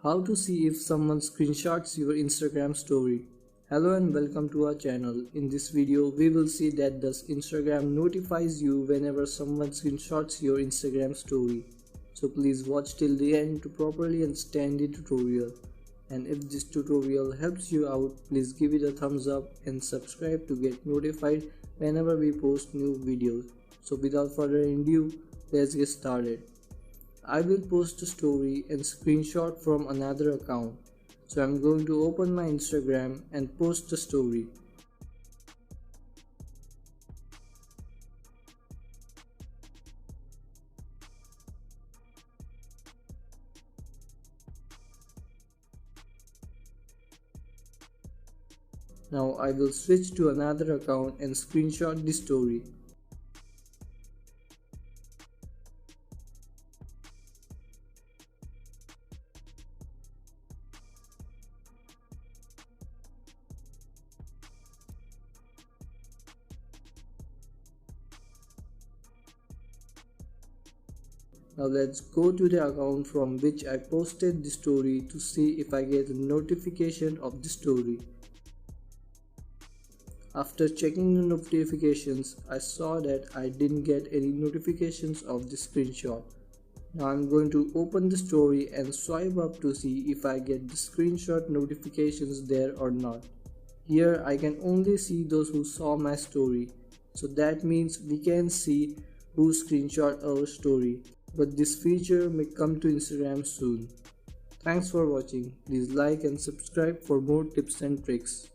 How to see if someone screenshots your Instagram story. Hello and welcome to our channel. In this video, we will see that does Instagram notifies you whenever someone screenshots your Instagram story. So please watch till the end to properly understand the tutorial. And if this tutorial helps you out, please give it a thumbs up and subscribe to get notified whenever we post new videos. So without further ado, let's get started. I will post a story and screenshot from another account. So I'm going to open my Instagram and post the story. Now I will switch to another account and screenshot the story. Now let's go to the account from which I posted the story to see if I get a notification of the story. After checking the notifications, I saw that I didn't get any notifications of the screenshot. Now I'm going to open the story and swipe up to see if I get the screenshot notifications there or not. Here I can only see those who saw my story. So that means we can see who screenshot our story. But this feature may come to Instagram soon. Thanks for watching. Please like and subscribe for more tips and tricks.